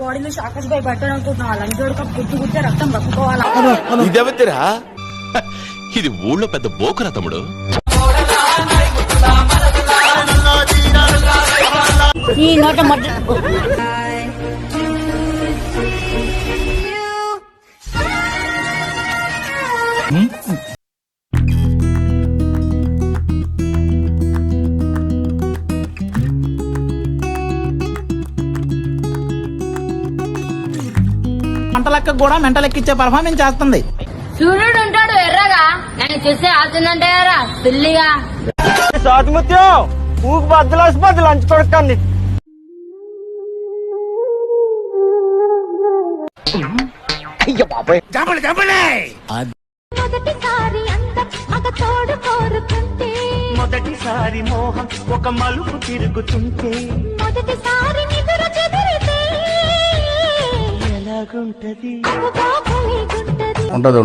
బాడీలో ఆకాశ్ భాయ్ పెట్టడం అనుకుంటున్నా లంచోడుక గుర్తు రక్తం పట్టుకోవాలా ఇదెవతిరా ఇది ఊళ్ళో పెద్ద బోకురా తమ్ముడు. ఈ నోట మధ్య మంటలెక్క కూడా మెంటలెక్కిచ్చే పర్ఫార్మెన్స్ చేస్తుంది. సూర్యుడు ఉంటాడు ఎర్రగా, నేను చూస్తే ఆతుందంటే పిల్లిగా సాతిముత్యం ఊకు బద్దలు లంచ్ కొడుకండి. మొదటిసారి మోహం ఒక మలుపు తిరుగుతుంటే, మొదటిసారి నిదురు చెదిరితే ఎలాగుంటది? ఉంటది